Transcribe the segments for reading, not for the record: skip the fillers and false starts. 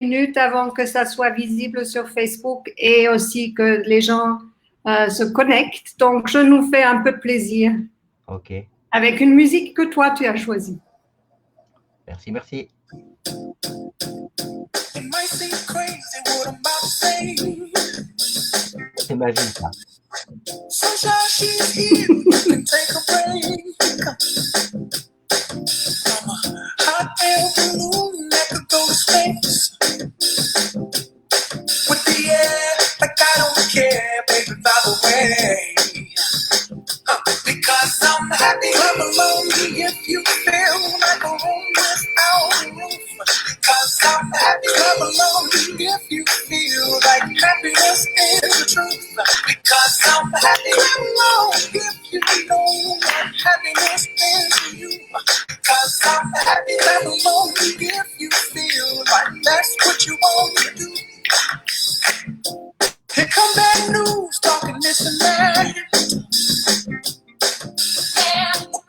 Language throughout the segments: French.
minutes avant que ça soit visible sur Facebook et aussi que les gens se connectent. Donc, je nous fais un peu plaisir Ok, avec une musique que toi, tu as choisie. merci, merci. It might seem crazy what I'm about to say. C'est ma vie, ça. Sunshine, she's here. You can take a break. I'm a hot air balloon that could go to space. With the air, like I don't care, baby, by the way. Because I'm happy, I'm alone if you feel like a room without a roof. Because I'm happy, I'm alone if you feel like happiness is the truth. Because I'm happy, I'm alone if you know what happiness is to you. Because I'm happy, I'm alone if you feel like that's what you want to do. Here come bad news, talking this and that.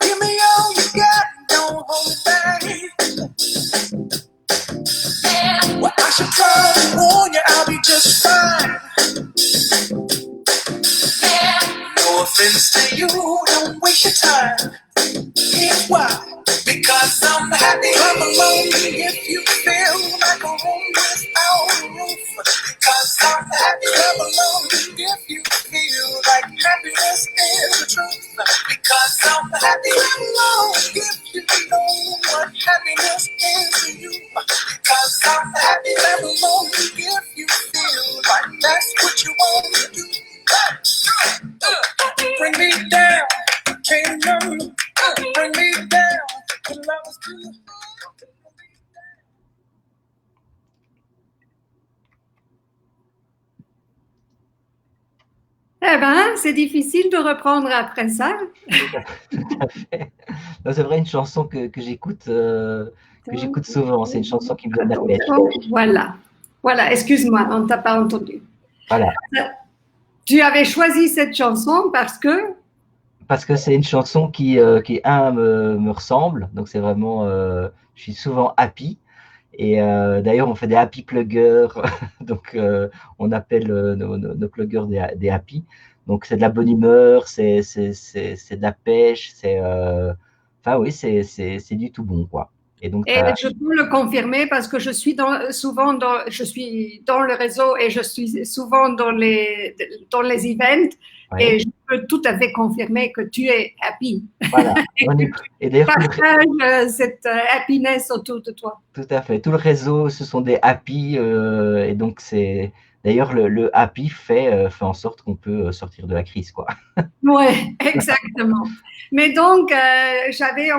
Give me all you got, don't hold it back. Well, I should probably warn you, I'll be just fine. No offense to you, don't waste your time. Here's why. Because I'm happy, I'm alone if you feel like a room without a roof. Because I'm happy, I'm alone if you feel like happiness is the truth. Because I'm happy, I'm alone if you know what happiness is to you. Because I'm happy, I'm alone if you feel like that's what you want to do. Bring me down, can't none bring me down. The love is good. Eh ben, c'est difficile de reprendre après ça. Tout à fait. Non, c'est vrai, une chanson que j'écoute souvent. C'est une chanson qui me donne la pêche. Voilà. Voilà, excuse-moi, on ne t'a pas entendu. Voilà. Tu avais choisi cette chanson parce que Parce que c'est une chanson qui me ressemble. Donc, c'est vraiment, je suis souvent happy. Et d'ailleurs, on fait des happy pluggers. Donc, on appelle nos pluggers des happy. Donc, c'est de la bonne humeur, c'est de la pêche. Enfin, oui, c'est du tout bon, quoi. Et donc, et je peux le confirmer parce que je suis je suis dans le réseau et je suis souvent dans les events ouais. et je peux tout à fait confirmer que tu es happy. Voilà. Et d'ailleurs, Partage cette happiness autour de toi. tout à fait. Tout le réseau, ce sont des happy. Et donc, c'est d'ailleurs le happy fait en sorte qu'on peut sortir de la crise, quoi. Oui, exactement. Mais donc, j'avais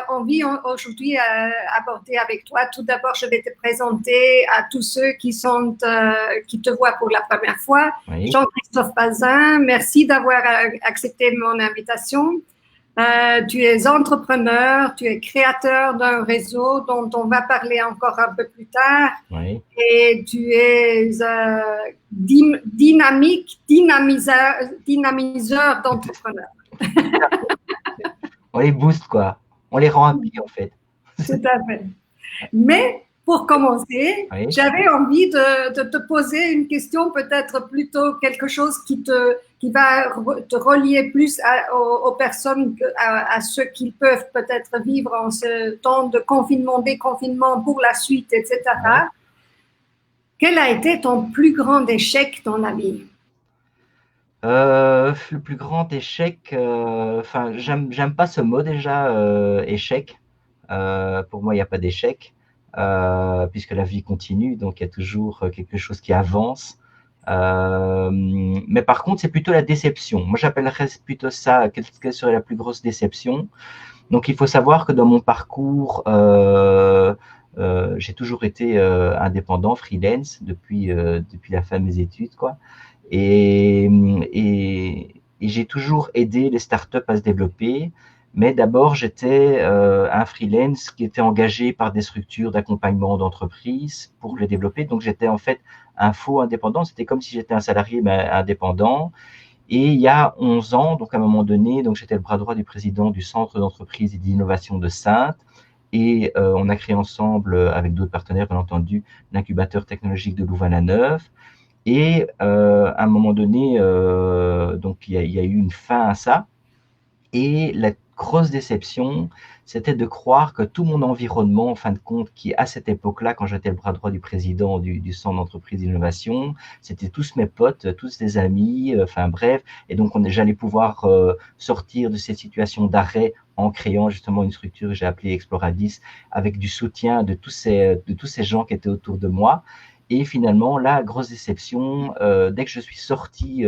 envie aujourd'hui d'aborder avec toi. Tout d'abord, je vais te présenter à tous ceux qui te voient pour la première fois. Oui. Jean-Christophe Bazin, merci d'avoir accepté mon invitation. Tu es entrepreneur, tu es créateur d'un réseau dont on va parler encore un peu plus tard. Oui. Et tu es dynamiseur d'entrepreneurs. On les booste, quoi. On les rend happy, en fait. Tout à fait. Mais pour commencer, oui. J'avais envie de te poser une question, peut-être plutôt quelque chose qui va te relier plus aux personnes, à ceux qui peuvent peut-être vivre en ce temps de confinement, déconfinement pour la suite, etc. Oui. Quel a été ton plus grand échec dans la vie? Le plus grand échec, enfin, j'aime pas ce mot déjà, échec. Pour moi, il n'y a pas d'échec, puisque la vie continue, donc il y a toujours quelque chose qui avance. Mais par contre, c'est plutôt la déception. Moi, j'appellerais plutôt ça, quelle serait la plus grosse déception. Donc, il faut savoir que dans mon parcours, j'ai toujours été indépendant, freelance, depuis la fin de mes études, quoi. Et j'ai toujours aidé les startups à se développer, mais d'abord j'étais un freelance qui était engagé par des structures d'accompagnement d'entreprises pour les développer. Donc j'étais en fait un faux indépendant, c'était comme si j'étais un salarié mais indépendant. Et il y a 11 ans, donc à un moment donné, donc j'étais le bras droit du président du Centre d'entreprise et d'innovation de Saintes. et on a créé ensemble, avec d'autres partenaires, bien entendu, l'incubateur technologique de Louvain-la-Neuve. Et à un moment donné, donc il y a eu une fin à ça. Et la grosse déception, c'était de croire que tout mon environnement, en fin de compte, qui à cette époque-là, quand j'étais le bras droit du président du Centre d'entreprise d'innovation, c'était tous mes potes, tous des amis, enfin bref. Et donc j'allais pouvoir sortir de cette situation d'arrêt en créant justement une structure que j'ai appelée Exploradis, avec du soutien de tous ces gens qui étaient autour de moi. Et finalement, là, grosse déception, dès que je suis sorti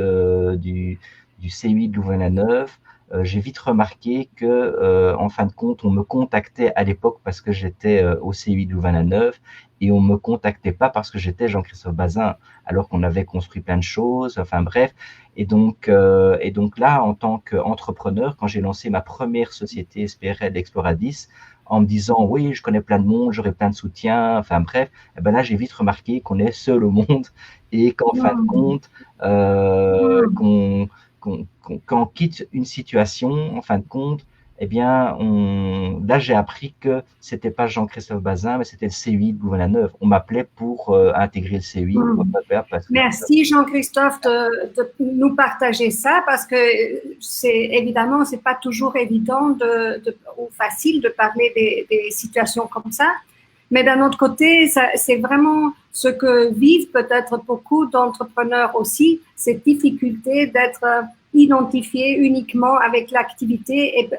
du CUI de Louvain-la-Neuve, j'ai vite remarqué que, en fin de compte, on me contactait à l'époque parce que j'étais au CUI de Louvain-la-Neuve et on me contactait pas parce que j'étais Jean-Christophe Bazin, alors qu'on avait construit plein de choses. Enfin bref, et donc là, en tant qu'entrepreneur, quand j'ai lancé ma première société SPRL Exploradis, en me disant oui, je connais plein de monde, j'aurai plein de soutien. Enfin bref, et ben là j'ai vite remarqué qu'on est seul au monde et qu'en fin de compte, quand on quitte une situation, en fin de compte, eh bien, là, j'ai appris que c'était pas Jean-Christophe Bazin, mais c'était le CUI de Louvain-la-Neuve. On m'appelait pour intégrer le CUI. Merci Jean-Christophe de nous partager ça, parce que évidemment, c'est pas toujours évident ou facile de parler des situations comme ça. Mais d'un autre côté, c'est vraiment ce que vivent peut-être beaucoup d'entrepreneurs aussi, cette difficulté d'être identifié uniquement avec l'activité et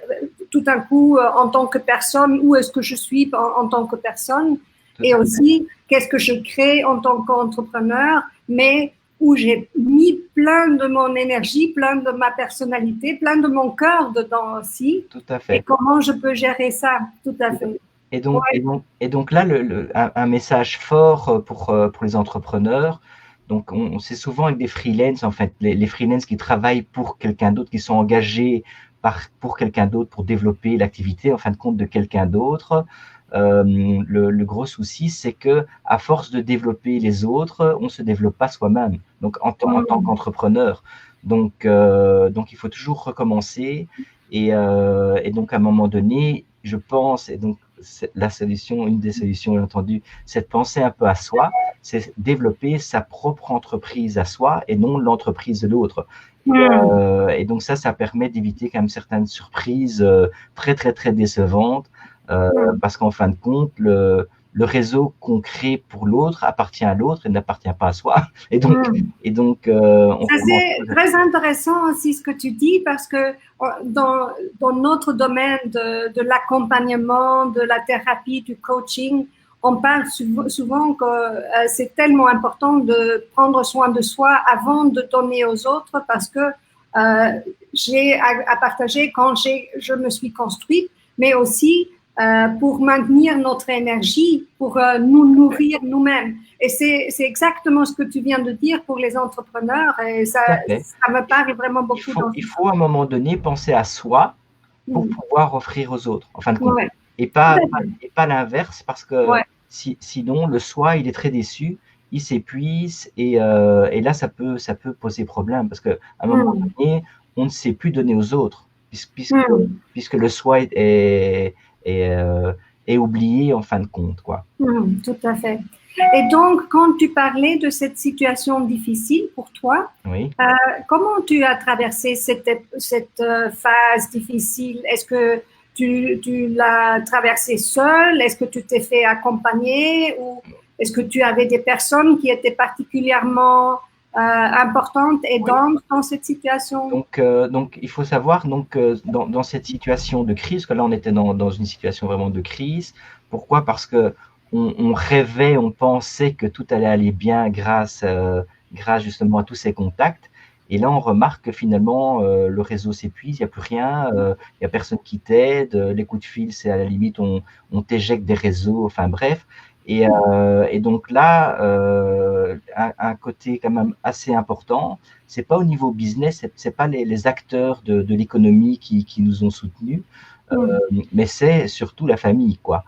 tout d'un coup, en tant que personne, où est-ce que je suis en tant que personne, et aussi qu'est-ce que je crée en tant qu'entrepreneur, mais où j'ai mis plein de mon énergie, plein de ma personnalité, plein de mon cœur dedans aussi. Tout à fait. Et comment je peux gérer ça? Tout à fait. Et donc là, un message fort pour les entrepreneurs. Donc, c'est souvent avec des freelances, en fait, les freelances qui travaillent pour quelqu'un d'autre, qui sont engagés pour quelqu'un d'autre pour développer l'activité, en fin de compte, de quelqu'un d'autre. Le gros souci, c'est que à force de développer les autres, on se développe pas soi-même. Donc, en tant qu'entrepreneur. Donc, il faut toujours recommencer. Et donc, à un moment donné, je pense, et donc, la solution, une des solutions, bien entendu, c'est de penser un peu à soi, c'est développer sa propre entreprise à soi et non l'entreprise de l'autre. Et donc ça permet d'éviter quand même certaines surprises très, très, très décevantes, parce qu'en fin de compte, le réseau qu'on crée pour l'autre appartient à l'autre et n'appartient pas à soi. Et donc, ça, c'est très intéressant aussi ce que tu dis, parce que dans notre domaine de l'accompagnement, de la thérapie, du coaching, on parle souvent que c'est tellement important de prendre soin de soi avant de donner aux autres, parce que j'ai à partager quand je me suis construite, mais aussi pour maintenir notre énergie, pour nous nourrir nous-mêmes. Et c'est exactement ce que tu viens de dire pour les entrepreneurs, et ça me parle vraiment beaucoup. Il faut à un moment donné penser à soi pour pouvoir offrir aux autres, en fin de compte. Et pas l'inverse, parce que sinon, le soi, il est très déçu, il s'épuise, et là, ça peut poser problème, parce qu'à un moment donné, on ne sait plus donner aux autres, puisque le soi est oublié en fin de compte, quoi. Tout à fait. Et donc, quand tu parlais de cette situation difficile pour toi, comment tu as traversé cette phase difficile? Est-ce que tu l'as traversée seule? Est-ce que tu t'es fait accompagner? Ou est-ce que tu avais des personnes qui étaient particulièrement importante et dans cette situation? Donc, il faut savoir, dans cette situation de crise, que là, on était dans une situation vraiment de crise. Pourquoi? Parce que on rêvait, on pensait que tout allait aller bien grâce justement à tous ces contacts. Et là, on remarque que finalement, le réseau s'épuise, il n'y a plus rien, il n'y a personne qui t'aide, les coups de fil, c'est à la limite, on t'éjecte des réseaux, enfin bref. Et donc là, un côté quand même assez important, c'est pas au niveau business, c'est pas les acteurs de l'économie qui nous ont soutenus, mais c'est surtout la famille, quoi.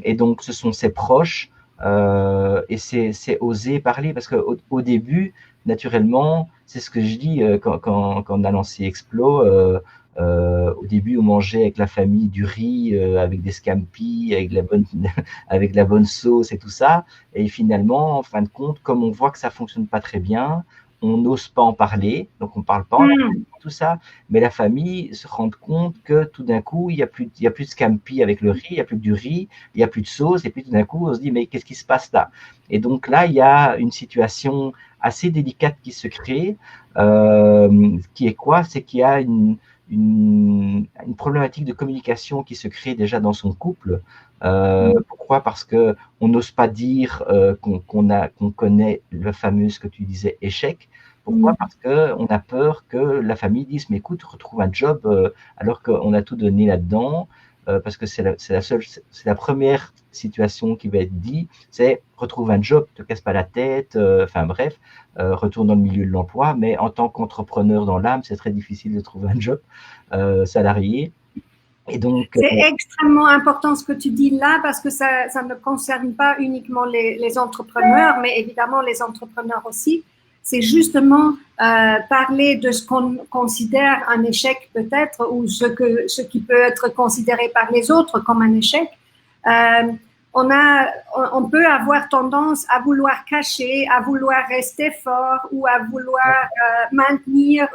Et donc, ce sont ses proches, et c'est oser parler, parce qu'au début, naturellement, c'est ce que je dis quand on a lancé Explo, Au début, on mangeait avec la famille du riz, avec des scampi, avec la bonne sauce et tout ça. Et finalement, en fin de compte, comme on voit que ça fonctionne pas très bien, on n'ose pas en parler, donc on parle pas en tout ça. Mais la famille se rend compte que tout d'un coup, il y a plus de scampi avec le riz, il y a plus que du riz, il y a plus de sauce, et puis tout d'un coup, on se dit mais qu'est-ce qui se passe là? Et donc là, il y a une situation assez délicate qui se crée, qui est quoi? C'est qu'il y a une problématique de communication qui se crée déjà dans son couple. Pourquoi? Parce que on n'ose pas dire qu'on connaît le fameux, ce que tu disais, échec. Pourquoi? Parce que on a peur que la famille dise mais écoute, retrouve un job alors qu'on a tout donné là-dedans. Parce que c'est la première situation qui va être dit, c'est retrouve un job, te casse pas la tête, enfin bref, retourne dans le milieu de l'emploi, mais en tant qu'entrepreneur dans l'âme, c'est très difficile de trouver un job salarié. Et donc, c'est extrêmement important ce que tu dis là, parce que ça ne concerne pas uniquement les entrepreneurs, mais évidemment les entrepreneurs aussi. C'est justement parler de ce qu'on considère un échec peut-être, ou ce qui peut être considéré par les autres comme un échec. On peut avoir tendance à vouloir cacher, à vouloir rester fort, ou à vouloir maintenir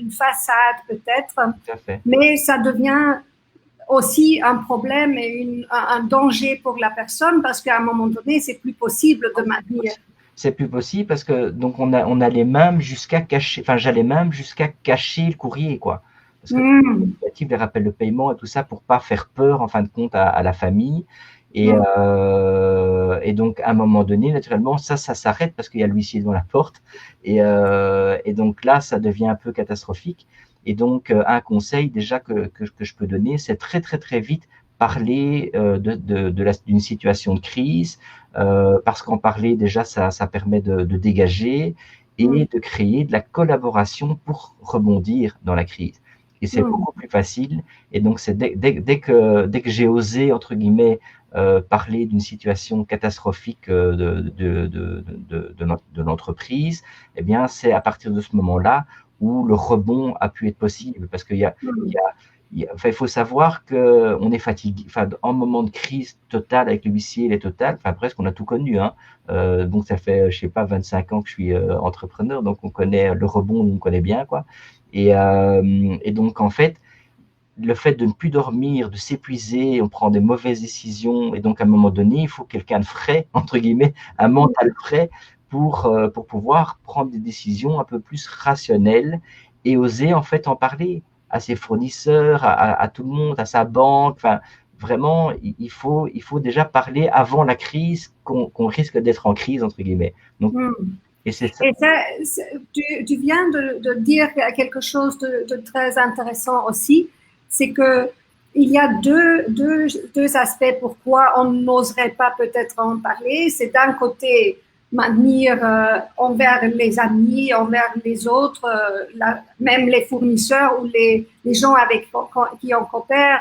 une façade peut-être, mais ça devient aussi un problème et un danger pour la personne, parce qu'à un moment donné, c'est plus possible de maintenir. C'est plus possible parce que donc on allait même jusqu'à cacher, enfin j'allais même jusqu'à cacher le courrier, quoi. Parce que les rappels de paiement et tout ça pour pas faire peur en fin de compte à la famille. Et donc à un moment donné, naturellement, ça s'arrête parce qu'il y a l'huissier devant la porte. Et donc là, ça devient un peu catastrophique. Et donc un conseil déjà que je peux donner, c'est très très très vite parler d'une situation de crise, parce qu'en parler déjà ça permet de dégager et de créer de la collaboration pour rebondir dans la crise. Et c'est beaucoup plus facile. Et donc c'est dès que j'ai osé entre guillemets parler d'une situation catastrophique de l'entreprise, eh bien c'est à partir de ce moment-là où le rebond a pu être possible, parce qu'il il faut savoir qu'on est fatigué. Enfin, en moment de crise totale avec le huissier, les totales, enfin presque on a tout connu. Hein. Donc ça fait, je sais pas, 25 ans que je suis entrepreneur, donc on connaît le rebond, on connaît bien, quoi. Et donc en fait, le fait de ne plus dormir, de s'épuiser, on prend des mauvaises décisions, et donc à un moment donné, il faut quelqu'un de frais, entre guillemets, un mental frais, pour pouvoir prendre des décisions un peu plus rationnelles et oser en fait en parler à ses fournisseurs, à tout le monde, à sa banque. Enfin, vraiment, il faut déjà parler avant la crise, qu'on risque d'être en crise, entre guillemets. Donc, et ça, tu viens de dire quelque chose de très intéressant aussi, c'est que il y a deux aspects pourquoi on n'oserait pas peut-être en parler. C'est d'un côté maintenir envers les amis, envers les autres, même les fournisseurs ou les gens avec qui on coopère,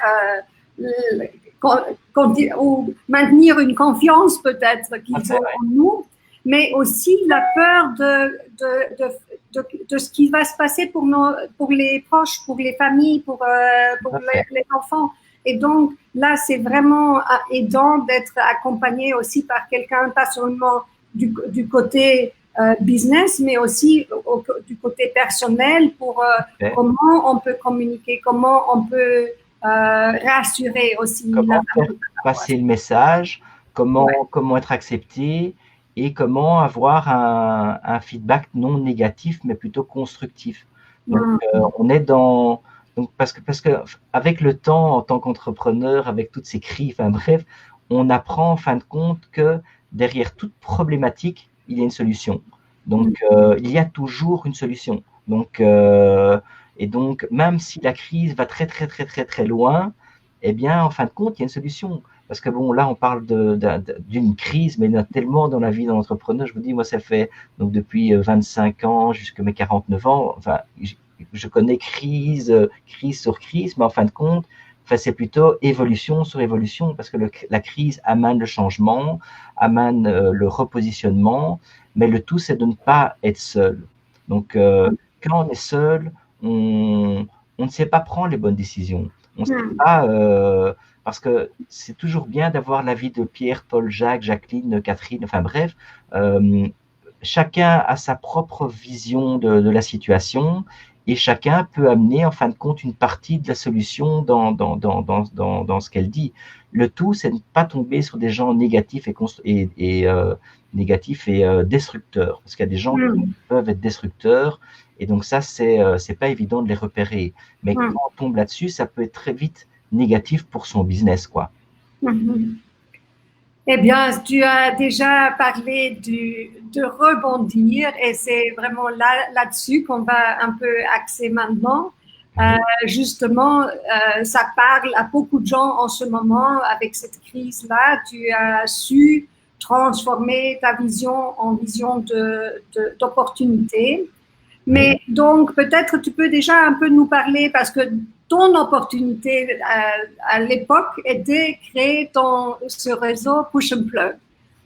ou maintenir une confiance peut-être qu'ils ont en nous, mais aussi la peur de ce qui va se passer pour les proches, pour les familles, pour les enfants. Et donc là, c'est vraiment aidant d'être accompagné aussi par quelqu'un, pas seulement du côté business, mais aussi du côté personnel, pour comment on peut communiquer, comment on peut rassurer aussi. Comment passer le message, comment être accepté, et comment avoir un feedback non négatif, mais plutôt constructif. Donc, on est dans... Donc, parce que avec le temps, en tant qu'entrepreneur, avec toutes ces crises, enfin bref, on apprend en fin de compte que derrière toute problématique, il y a une solution. Donc, il y a toujours une solution. Donc, et donc, même si la crise va très, très, très, très, très loin, eh bien, en fin de compte, il y a une solution. Parce que bon, là, on parle d'une crise, mais il y en a tellement dans la vie d'un entrepreneur. Je vous dis, moi, ça fait donc depuis 25 ans jusqu'à mes 49 ans. Enfin, je connais crise sur crise, mais en fin de compte, enfin, c'est plutôt évolution sur évolution, parce que la crise amène le changement, amène le repositionnement, mais le tout, c'est de ne pas être seul. Donc, quand on est seul, on on ne sait pas prendre les bonnes décisions. On ne sait pas, parce que c'est toujours bien d'avoir l'avis de Pierre, Paul, Jacques, Jacqueline, Catherine, enfin bref, chacun a sa propre vision de la situation et chacun peut amener en fin de compte une partie de la solution dans ce qu'elle dit. Le tout, c'est de ne pas tomber sur des gens négatifs et destructeurs, parce qu'il y a des gens qui peuvent être destructeurs, et donc ça, c'est pas évident de les repérer. Mais quand on tombe là-dessus, ça peut être très vite négatif pour son business, quoi. Eh bien, tu as déjà parlé de rebondir et c'est vraiment là-dessus qu'on va un peu axer maintenant. Justement, ça parle à beaucoup de gens en ce moment avec cette crise-là. Tu as su transformer ta vision en vision d'opportunité. Mais donc, peut-être tu peux déjà un peu nous parler parce que ton opportunité à l'époque était créer ce réseau Push and Plug.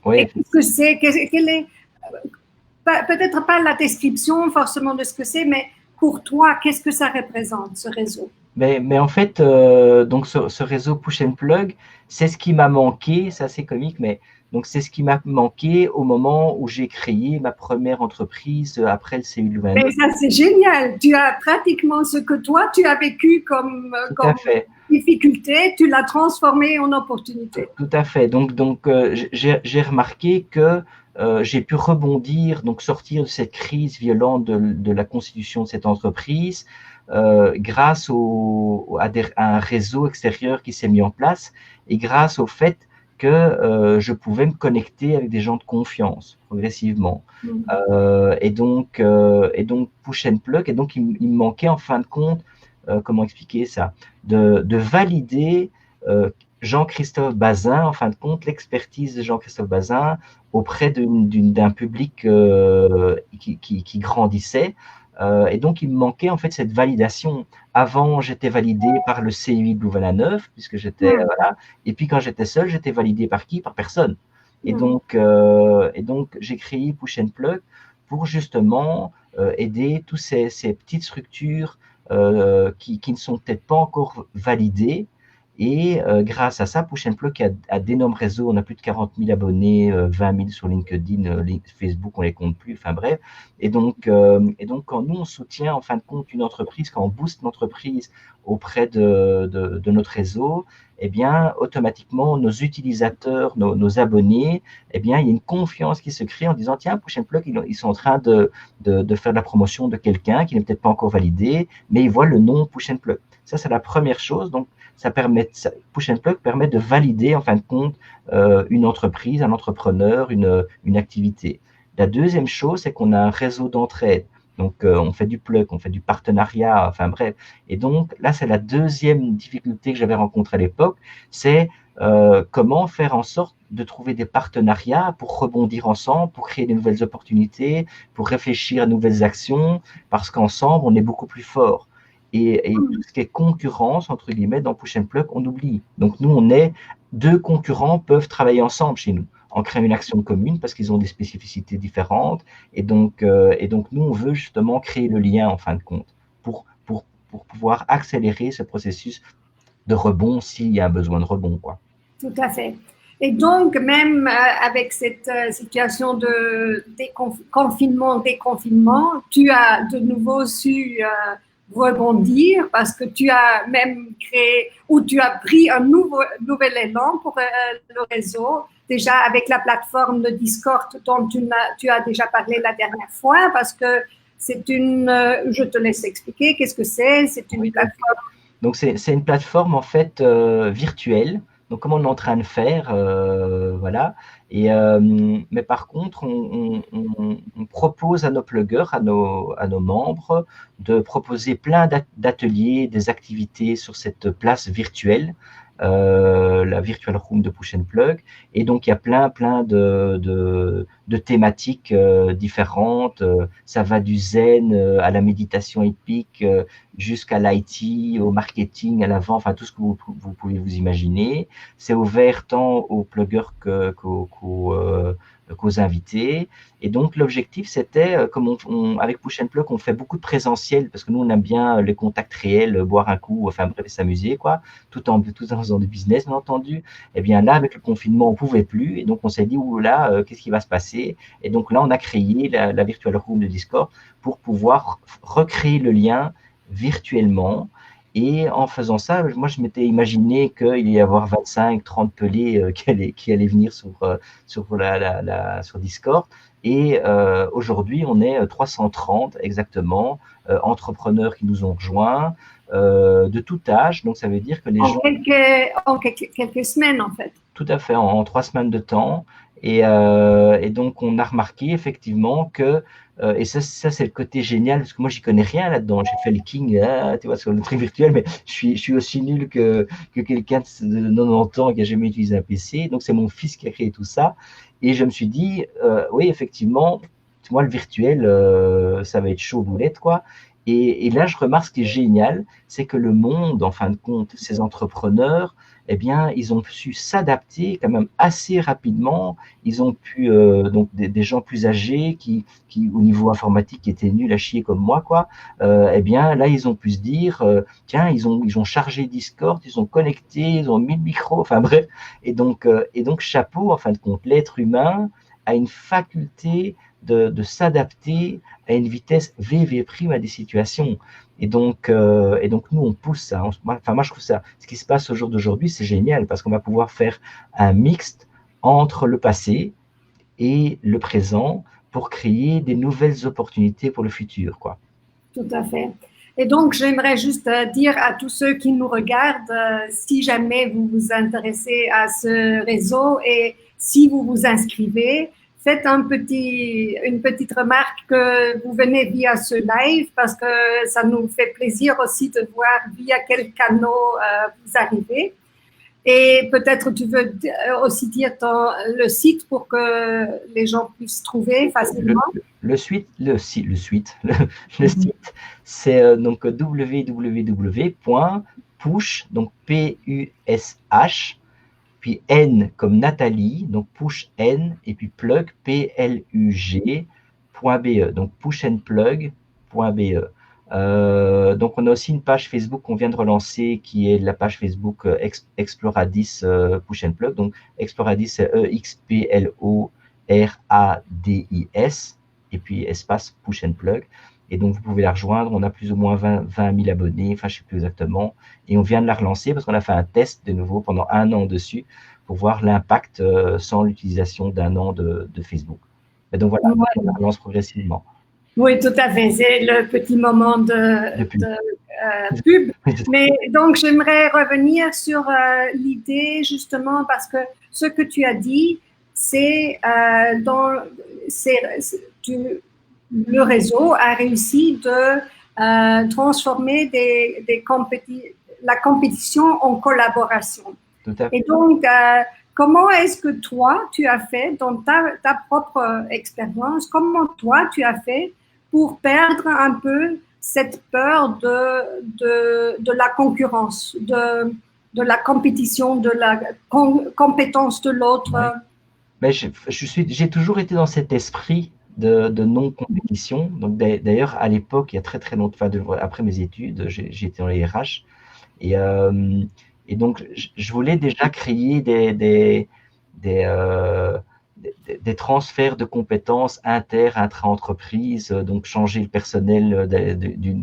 Oui. Et qu'est-ce que c'est? Quelle est peut-être pas la description forcément de ce que c'est, mais pour toi, qu'est-ce que ça représente, ce réseau? Mais en fait, donc ce réseau Push and Plug, c'est ce qui m'a manqué, c'est assez comique, mais donc c'est ce qui m'a manqué au moment où j'ai créé ma première entreprise après le CU Louvain. Mais ça, c'est génial. Tu as pratiquement ce que toi, tu as vécu comme difficulté, tu l'as transformé en opportunité. Tout à fait. Donc j'ai remarqué que j'ai pu rebondir, donc sortir de cette crise violente de la constitution de cette entreprise grâce à un réseau extérieur qui s'est mis en place et grâce au fait que je pouvais me connecter avec des gens de confiance progressivement. Et donc Push and Plug, et donc il me manquait en fin de compte, comment expliquer ça, de valider Jean-Christophe Bazin, en fin de compte, l'expertise de Jean-Christophe Bazin auprès d'un public qui grandissait. Et donc, il me manquait en fait cette validation. Avant, j'étais validé par le CUI de Louvain-la-Neuve, puisque j'étais voilà. Et puis, quand j'étais seul, j'étais validé par qui? Par personne. Et donc, j'ai créé Push and Plug pour justement aider toutes ces petites structures qui ne sont peut-être pas encore validées. Et grâce à ça, Push and Plug a d'énormes réseaux. On a plus de 40 000 abonnés, 20 000 sur LinkedIn, Facebook, on les compte plus. Enfin bref. Et donc, quand nous on soutient en fin de compte une entreprise, quand on booste l'entreprise auprès de notre réseau, eh bien automatiquement nos utilisateurs, nos abonnés, eh bien il y a une confiance qui se crée en disant tiens, Push and Plug, ils sont en train de faire de la promotion de quelqu'un qui n'est peut-être pas encore validé, mais ils voient le nom Push and Plug. Ça c'est la première chose. Donc Push and Plug permet de valider en fin de compte une entreprise, un entrepreneur, une activité. La deuxième chose, c'est qu'on a un réseau d'entraide. Donc, on fait du plug, on fait du partenariat, enfin bref. Et donc, là, c'est la deuxième difficulté que j'avais rencontrée à l'époque, c'est comment faire en sorte de trouver des partenariats pour rebondir ensemble, pour créer de nouvelles opportunités, pour réfléchir à de nouvelles actions, parce qu'ensemble, on est beaucoup plus fort. Et tout ce qui est concurrence, entre guillemets, dans Push and Plug, on oublie. Donc, nous, deux concurrents peuvent travailler ensemble chez nous, en créant une action commune parce qu'ils ont des spécificités différentes. Et donc, nous, on veut justement créer le lien, en fin de compte, pour pouvoir accélérer ce processus de rebond s'il y a un besoin de rebond, quoi. Tout à fait. Et donc, même avec cette situation de confinement, déconfinement, tu as de nouveau su rebondir parce que tu as même créé ou tu as pris un nouvel élan pour le réseau, déjà avec la plateforme de Discord dont tu as déjà parlé la dernière fois, parce que c'est je te laisse expliquer qu'est-ce que c'est une plateforme. Donc c'est une plateforme en fait virtuelle. Donc, comme on est en train de faire, voilà. Et, mais par contre, on propose à nos pluggers, à nos membres, de proposer plein d'ateliers, des activités sur cette place virtuelle, la virtual room de Push and Plug. Et donc, il y a plein de thématiques différentes. Ça va du zen à la méditation épique, jusqu'à l'IT, au marketing, à la vente, enfin tout ce que vous pouvez vous imaginer. C'est ouvert tant aux pluggers qu'aux invités. Et donc, l'objectif, c'était, comme avec Push and Plug, on fait beaucoup de présentiel, parce que nous, on aime bien les contacts réels, boire un coup, enfin bref, s'amuser, quoi, tout en faisant du business, bien entendu. Et bien là, avec le confinement, on pouvait plus, et donc on s'est dit, ouh là, qu'est-ce qui va se passer? Et donc là, on a créé la Virtual Room de Discord pour pouvoir recréer le lien virtuellement. Et en faisant ça, moi, je m'étais imaginé qu'il allait y avoir 25, 30 pelés qui allaient venir sur Discord. Et aujourd'hui, on est 330 exactement entrepreneurs qui nous ont rejoints de tout âge. Donc, ça veut dire que les gens… En quelques semaines, en fait. Tout à fait, en 3 semaines de temps. Et donc, on a remarqué effectivement que, et ça c'est le côté génial, parce que moi, j'y connais rien là-dedans. J'ai fait le king, tu vois, sur le truc virtuel, mais je suis aussi nul que quelqu'un de 90 ans qui n'a jamais utilisé un PC. Donc, c'est mon fils qui a créé tout ça. Et je me suis dit, oui, effectivement, moi, le virtuel, ça va être chaud boulette, quoi. Et là, je remarque ce qui est génial, c'est que le monde, en fin de compte, ces entrepreneurs, eh bien, ils ont su s'adapter quand même assez rapidement. Ils ont pu, donc des gens plus âgés qui, au niveau informatique, qui étaient nuls à chier comme moi, quoi. Eh bien, là, ils ont pu se dire, tiens, ils ont chargé Discord, ils ont connecté, ils ont mis le micro, enfin bref. Et donc, chapeau, en fin de compte, l'être humain a une faculté de s'adapter à une vitesse VV' à des situations. Et donc, nous, on pousse ça. Moi, je trouve ça, ce qui se passe au jour d'aujourd'hui, c'est génial parce qu'on va pouvoir faire un mixte entre le passé et le présent pour créer des nouvelles opportunités pour le futur, quoi. Tout à fait. Et donc, j'aimerais juste dire à tous ceux qui nous regardent, si jamais vous vous intéressez à ce réseau et si vous vous inscrivez, faites une petite remarque que vous venez via ce live parce que ça nous fait plaisir aussi de voir via quel canal vous arrivez. Et peut-être tu veux aussi dire le site pour que les gens puissent trouver facilement. Le site, c'est donc www.push, donc P-U-S-H, puis N comme Nathalie, donc push N, et puis plug, P-L-U-G.be, donc pushandplug.be. Donc, on a aussi une page Facebook qu'on vient de relancer qui est la page Facebook Exploradis Push and Plug. Donc, Exploradis, c'est E-X-P-L-O-R-A-D-I-S et puis espace Push and Plug. Et donc, vous pouvez la rejoindre. On a plus ou moins 20 000 abonnés, enfin, je ne sais plus exactement. Et on vient de la relancer parce qu'on a fait un test de nouveau pendant 1 an dessus pour voir l'impact sans l'utilisation d'1 an de Facebook. Et donc, voilà, on la relance progressivement. Oui, tout à fait. C'est le petit moment de pub. Mais donc, j'aimerais revenir sur l'idée, justement, parce que ce que tu as dit, c'est le réseau a réussi de transformer la compétition en collaboration. Tout à fait. Et donc, comment est-ce que toi, tu as fait dans ta propre expérience, comment toi, tu as fait pour perdre un peu cette peur de la concurrence, de la compétition, de la compétence de l'autre? Ouais. Mais j'ai toujours été dans cet esprit de non-compétition. Donc, d'ailleurs, à l'époque, il y a très, très longtemps, après mes études, j'étais dans les RH. Et donc, je voulais déjà créer des transferts de compétences intra-entreprises, donc changer le personnel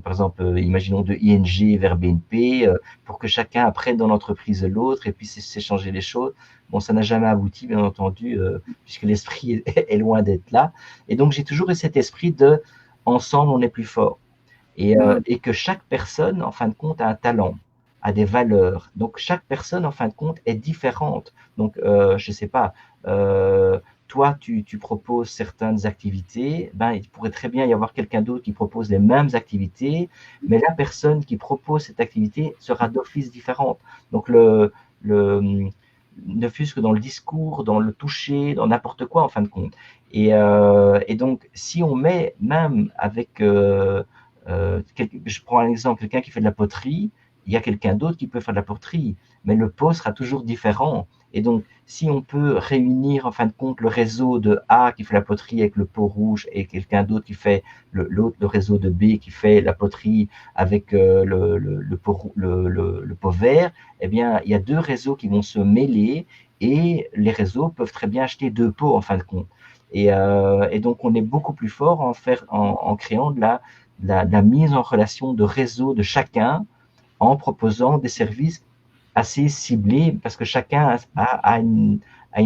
par exemple, imaginons de ING vers BNP, pour que chacun apprenne dans l'entreprise de l'autre et puisse s'échanger les choses. Bon, ça n'a jamais abouti, bien entendu, puisque l'esprit est loin d'être là. Et donc, j'ai toujours eu cet esprit de ensemble, on est plus fort. Et que chaque personne, en fin de compte, a un talent, a des valeurs. Donc, chaque personne, en fin de compte, est différente. Donc, je ne sais pas, toi, tu proposes certaines activités, il pourrait très bien y avoir quelqu'un d'autre qui propose les mêmes activités, mais la personne qui propose cette activité sera d'office différente. Donc, ne fût-ce que dans le discours, dans le toucher, dans n'importe quoi, en fin de compte. Et donc, si on met même avec… je prends un exemple, quelqu'un qui fait de la poterie il y a quelqu'un d'autre qui peut faire de la poterie, mais le pot sera toujours différent. Et donc, si on peut réunir en fin de compte le réseau de A qui fait la poterie avec le pot rouge et quelqu'un d'autre qui fait le réseau de B qui fait la poterie avec le pot vert, eh bien, il y a deux réseaux qui vont se mêler et les réseaux peuvent très bien acheter deux pots en fin de compte. Et donc, on est beaucoup plus fort en créant de la mise en relation de réseau de chacun en proposant des services assez ciblés parce que chacun a une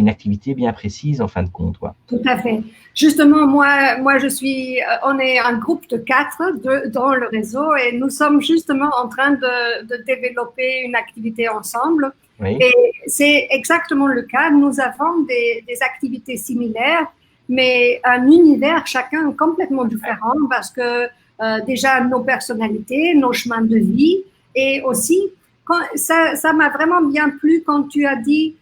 activité bien précise en fin de compte. Quoi. Tout à fait. Justement, moi, on est un groupe de 4 dans le réseau et nous sommes justement en train de développer une activité ensemble. Oui. Et c'est exactement le cas. Nous avons des activités similaires, mais un univers chacun complètement différent parce que déjà nos personnalités, nos chemins de vie et aussi, ça m'a vraiment bien plu quand tu as dit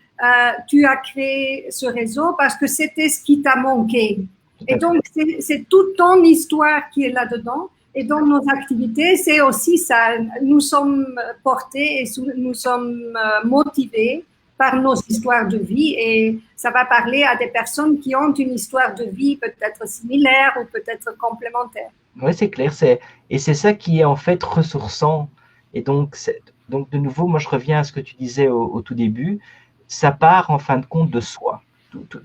tu as créé ce réseau parce que c'était ce qui t'a manqué. Et donc, c'est toute ton histoire qui est là-dedans. Et dans nos activités, c'est aussi ça. Nous sommes portés et nous sommes motivés par nos histoires de vie et ça va parler à des personnes qui ont une histoire de vie peut-être similaire ou peut-être complémentaire. Oui, c'est clair. Et c'est ça qui est en fait ressourçant. Et donc, de nouveau, moi, je reviens à ce que tu disais au tout début. Ça part en fin de compte de soi. Toute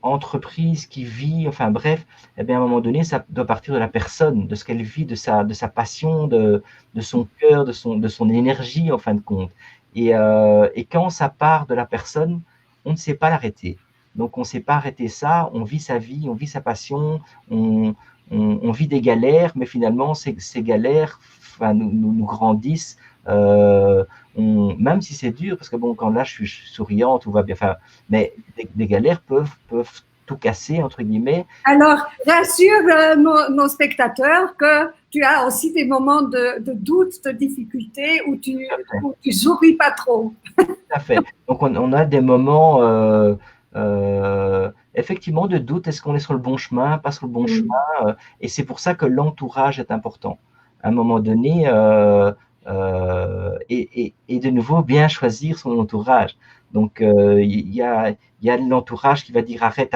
entreprise qui vit, enfin bref, eh bien, à un moment donné, ça doit partir de la personne, de ce qu'elle vit, de sa passion, de son cœur, de son énergie, en fin de compte. Et quand ça part de la personne, on ne sait pas l'arrêter. Donc, on ne sait pas arrêter ça, on vit sa vie, on vit sa passion, on vit des galères, mais finalement, ces galères nous grandissent. Même si c'est dur, parce que bon, quand là je suis souriant, tout va bien, enfin, mais des galères peuvent tout casser, entre guillemets. Alors, rassure nos spectateurs que tu as aussi des moments de doute, de difficulté, où tu souris pas trop. Tout à fait. Donc, on a des moments, effectivement, de doute, est-ce qu'on est sur le bon chemin, pas sur le bon chemin, et c'est pour ça que l'entourage est important. À un moment donné, et de nouveau, bien choisir son entourage. Donc, il y a l'entourage qui va dire arrête.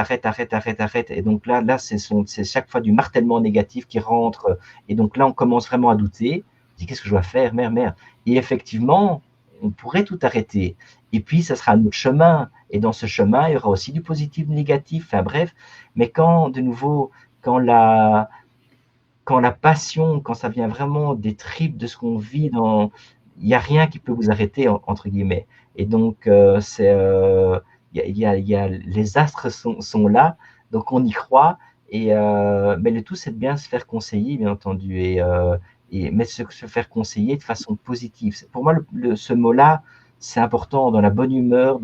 Et donc là c'est chaque fois du martèlement négatif qui rentre. Et donc là, on commence vraiment à douter. On dit, qu'est-ce que je dois faire, merde. Et effectivement, on pourrait tout arrêter. Et puis, ça sera un autre chemin. Et dans ce chemin, il y aura aussi du positif, du négatif. Enfin bref, mais de nouveau, quand la passion, quand ça vient vraiment des tripes de ce qu'on vit, il n'y a rien qui peut vous arrêter, entre guillemets. Et donc, les astres sont là, donc on y croit. Mais le tout, c'est de bien se faire conseiller, bien entendu, mais se faire conseiller de façon positive. Pour moi, ce mot-là, c'est important, dans la bonne humeur,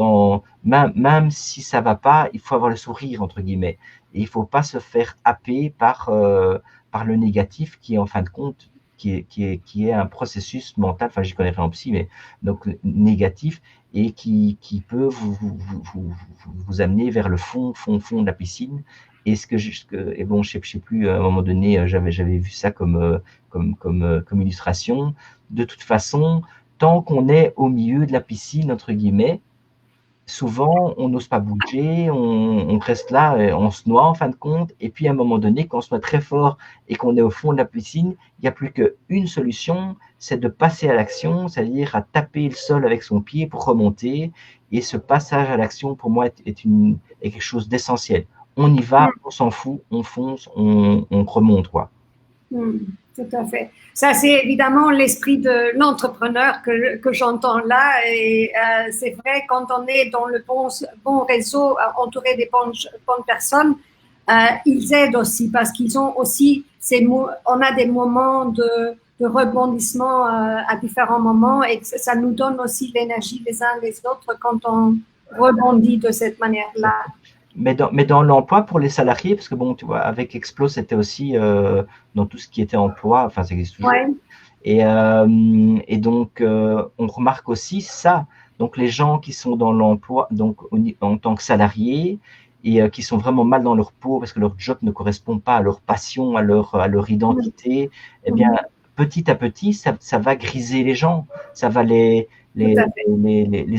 même si ça ne va pas, il faut avoir le sourire, entre guillemets. Et il ne faut pas se faire happer par le négatif qui est en fin de compte, qui est un processus mental, enfin j'y connais rien en psy, mais donc négatif, et qui peut vous amener vers le fond de la piscine. Et et bon, je sais plus, à un moment donné, j'avais vu ça comme illustration. De toute façon, tant qu'on est au milieu de la piscine, entre guillemets, souvent, on n'ose pas bouger, on reste là, on se noie en fin de compte. Et puis, à un moment donné, quand on se noie très fort et qu'on est au fond de la piscine, il n'y a plus qu'une solution, c'est de passer à l'action, c'est-à-dire à taper le sol avec son pied pour remonter. Et ce passage à l'action, pour moi, est quelque chose d'essentiel. On y va, on s'en fout, on fonce, on remonte, quoi. Tout à fait. Ça, c'est évidemment l'esprit de l'entrepreneur que j'entends là. Et c'est vrai, quand on est dans le bon réseau, entouré des bonnes personnes, ils aident aussi parce qu'ils ont aussi, on a des moments de rebondissement à différents moments et ça nous donne aussi l'énergie les uns les autres quand on rebondit de cette manière-là. Mais dans l'emploi pour les salariés, parce que bon, tu vois, avec Explo, c'était aussi dans tout ce qui était emploi, enfin, ça existe toujours. Ouais. Et donc, on remarque aussi ça. Donc, les gens qui sont dans l'emploi, donc en tant que salariés, et qui sont vraiment mal dans leur peau parce que leur job ne correspond pas à leur passion, à leur identité, eh bien, petit à petit, ça va griser les gens, ça va les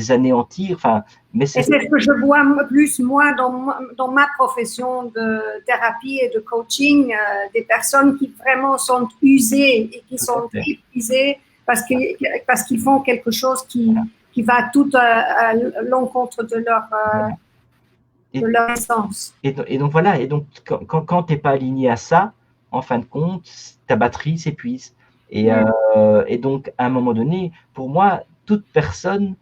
anéantir. Enfin, mais Et c'est ce que je vois plus, moi, dans ma profession de thérapie et de coaching, des personnes qui vraiment sont usées et qui sont épuisées parce qu'ils font quelque chose qui va tout à l'encontre de leur essence. Et donc voilà, et donc quand tu n'es pas aligné à ça, en fin de compte, ta batterie s'épuise. Et donc, à un moment donné, pour moi, toute personne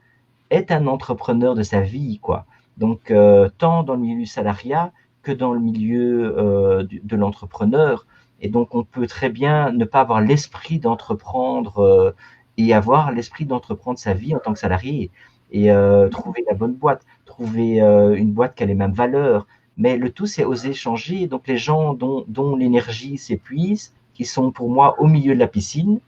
est un entrepreneur de sa vie, quoi. Donc, tant dans le milieu du salariat que dans le milieu de l'entrepreneur. Et donc, on peut très bien ne pas avoir l'esprit d'entreprendre et avoir l'esprit d'entreprendre sa vie en tant que salarié. Et trouver la bonne boîte, trouver une boîte qui a les mêmes valeurs. Mais le tout, c'est oser changer. Donc, les gens dont l'énergie s'épuise, qui sont pour moi au milieu de la piscine,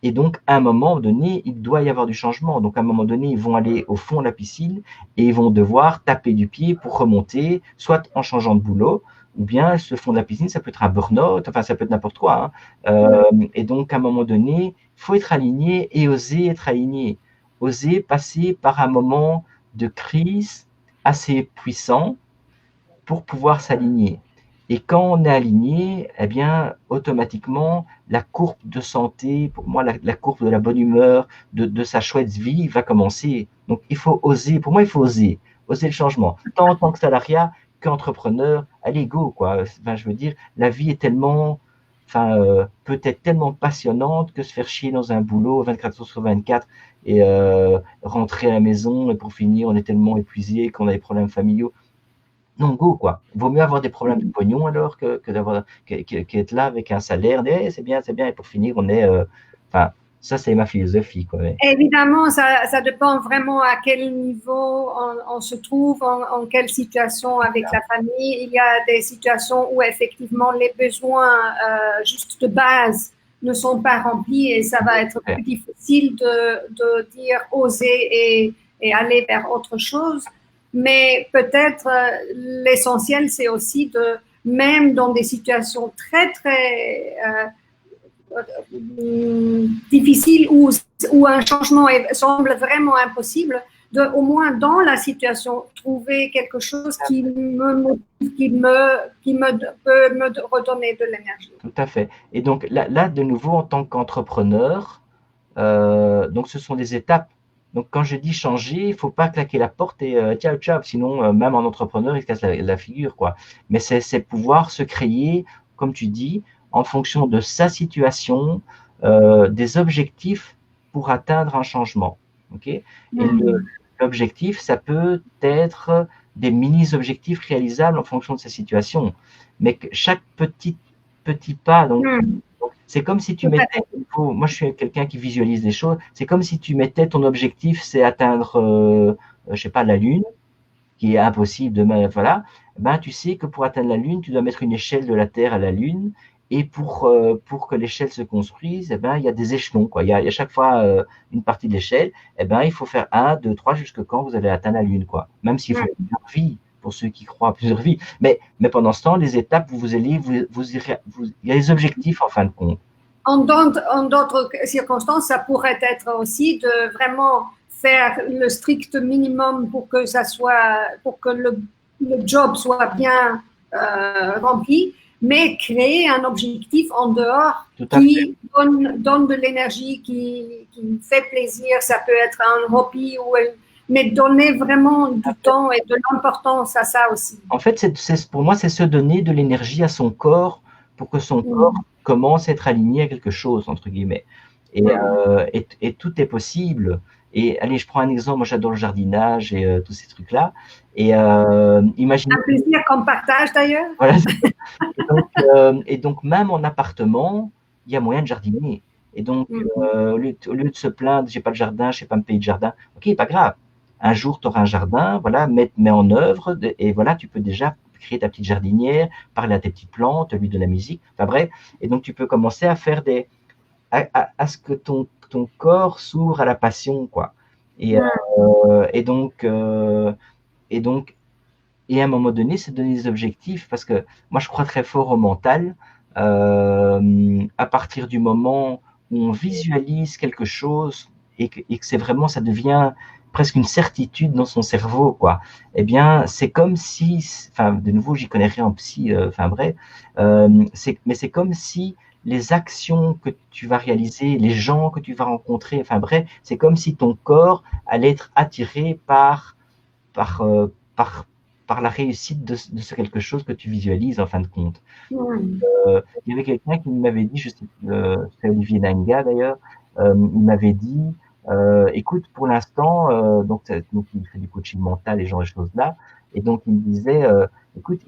et donc, à un moment donné, il doit y avoir du changement. Donc, à un moment donné, ils vont aller au fond de la piscine et ils vont devoir taper du pied pour remonter, soit en changeant de boulot, ou bien ce fond de la piscine, ça peut être un burn-out, enfin, ça peut être n'importe quoi. Et donc, à un moment donné, il faut être aligné et oser être aligné. Oser passer par un moment de crise assez puissant pour pouvoir s'aligner. Et quand on est aligné, eh bien, automatiquement, la courbe de santé, pour moi, la courbe de la bonne humeur, de sa chouette vie va commencer. Donc, il faut oser. Pour moi, il faut oser le changement. Tant en tant que salariat qu'entrepreneur, allez, go, quoi. Enfin, je veux dire, la vie est tellement, peut être tellement passionnante que se faire chier dans un boulot 24 heures sur 24 et rentrer à la maison et pour finir, on est tellement épuisé qu'on a des problèmes familiaux. Non, go, quoi. Vaut mieux avoir des problèmes de pognon alors qu'être là avec un salaire. C'est bien, et pour finir, on est. Ça, c'est ma philosophie, quoi. Évidemment, ça dépend vraiment à quel niveau on se trouve, en quelle situation avec la famille. Il y a des situations où effectivement les besoins juste de base ne sont pas remplis et ça va être plus difficile de dire oser et aller vers autre chose. Mais peut-être l'essentiel, c'est aussi même dans des situations très, très difficiles où un changement semble vraiment impossible, au moins dans la situation, trouver quelque chose qui peut me redonner de l'énergie. Tout à fait. Et donc là de nouveau, en tant qu'entrepreneur, donc ce sont des étapes. Donc, quand je dis changer, il ne faut pas claquer la porte et ciao, ciao, sinon, même en entrepreneur, il se casse la figure, quoi. Mais c'est pouvoir se créer, comme tu dis, en fonction de sa situation, des objectifs pour atteindre un changement. Okay, et l'objectif, ça peut être des mini-objectifs réalisables en fonction de sa situation. Mais que chaque petit pas, donc, c'est comme si tu mettais, moi je suis quelqu'un qui visualise des choses, c'est comme si tu mettais ton objectif, c'est atteindre, je sais pas, la Lune, qui est impossible demain, voilà. Ben, tu sais que pour atteindre la Lune, tu dois mettre une échelle de la Terre à la Lune, et pour que l'échelle se construise, eh ben, il y a des échelons, quoi. Il y a à chaque fois une partie de l'échelle, eh ben, il faut faire 1, 2, 3, jusque quand vous allez atteindre la Lune, quoi. Même s'il faut plusieurs vies, pour ceux qui croient à plusieurs vies. Mais pendant ce temps, les étapes, il y a les objectifs en fin de compte. En d'autres circonstances, ça pourrait être aussi de vraiment faire le strict minimum pour que le job soit bien rempli, mais créer un objectif en dehors qui donne de l'énergie, qui fait plaisir. Ça peut être un hobby mais donner vraiment du temps et de l'importance à ça aussi. En fait, pour moi, c'est se donner de l'énergie à son corps pour que son corps commence à être aligné à quelque chose, entre guillemets. Et tout est possible. Et allez, je prends un exemple, moi j'adore le jardinage et tous ces trucs-là. Et imaginez. Un plaisir qu'on partage d'ailleurs. Voilà. Et donc, même en appartement, il y a moyen de jardiner. Et donc, au lieu de se plaindre, j'ai pas de jardin, je sais pas me payer de jardin, ok, pas grave. Un jour, tu auras un jardin, voilà, mets en œuvre, et voilà, tu peux déjà créer ta petite jardinière, parler à tes petites plantes, lui de la musique, enfin bref. Et donc, tu peux commencer à faire à ce que ton corps s'ouvre à la passion, quoi. Et donc, à un moment donné, c'est donner des objectifs, parce que moi, je crois très fort au mental. À partir du moment on visualise quelque chose et que c'est vraiment, ça devient presque une certitude dans son cerveau, quoi. Eh bien, c'est comme si, enfin, de nouveau, j'y connais rien en psy, enfin bref, mais c'est comme si les actions que tu vas réaliser, les gens que tu vas rencontrer, enfin bref, c'est comme si ton corps allait être attiré par, par, par la réussite de ce quelque chose que tu visualises en fin de compte. Il y avait quelqu'un qui m'avait dit, je sais, c'est Olivier Nanga d'ailleurs, il m'avait dit, écoute, pour l'instant, donc il fait du coaching mental et ce genre de choses-là, et donc il me disait, écoute,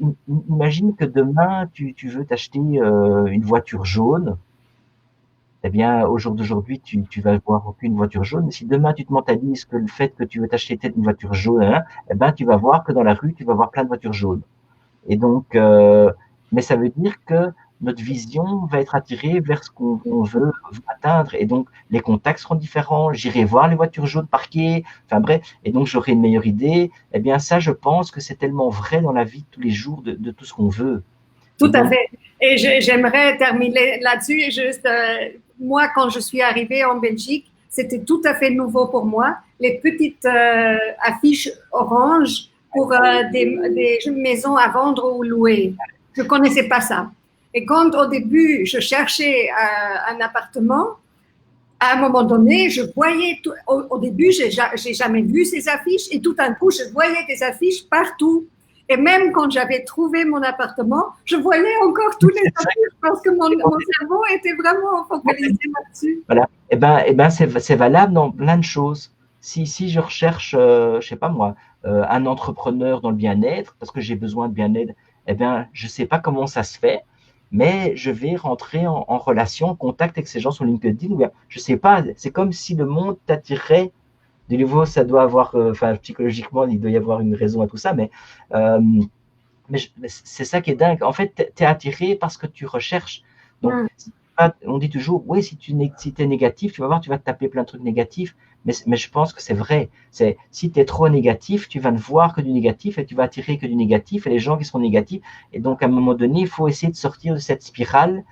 imagine que demain tu veux t'acheter une voiture jaune. Eh bien, au jour d'aujourd'hui, tu vas voir aucune voiture jaune. Mais si demain tu te mentalises que le fait que tu veux t'acheter peut-être une voiture jaune, hein, eh ben, tu vas voir que dans la rue, tu vas voir plein de voitures jaunes. Et donc, mais ça veut dire que notre vision va être attirée vers ce qu'on veut atteindre. Et donc, les contacts seront différents. J'irai voir les voitures jaunes parquées. Enfin bref, et donc j'aurai une meilleure idée. Eh bien, ça, je pense que c'est tellement vrai dans la vie de tous les jours de tout ce qu'on veut. Tout à fait. Et j'aimerais terminer là-dessus. Juste, moi, quand je suis arrivée en Belgique, c'était tout à fait nouveau pour moi. Les petites affiches oranges pour des maisons à vendre ou louer. Je connaissais pas ça. Et quand au début, je cherchais un appartement, à un moment donné, je voyais, au début, j'ai jamais vu ces affiches et tout d'un coup, je voyais des affiches partout. Et même quand j'avais trouvé mon appartement, je voyais encore tous les affiches parce que mon cerveau était vraiment focalisé là-dessus. Voilà. Eh ben, c'est valable dans plein de choses. Si je recherche, je sais pas moi, un entrepreneur dans le bien-être, parce que j'ai besoin de bien-être, eh bien, je sais pas comment ça se fait, mais je vais rentrer en relation, en contact avec ces gens sur LinkedIn. Ou bien, je sais pas, c'est comme si le monde t'attirait. De nouveau, ça doit avoir, enfin, psychologiquement, il doit y avoir une raison à tout ça, euh, mais c'est ça qui est dingue. En fait, tu es attiré parce que tu recherches. Donc, on dit toujours, oui, si tu es négatif, tu vas voir, tu vas te taper plein de trucs négatifs. Mais je pense que c'est vrai. Si tu es trop négatif, tu vas ne voir que du négatif et tu vas attirer que du négatif et les gens qui sont négatifs. Et donc, à un moment donné, il faut essayer de sortir de cette spirale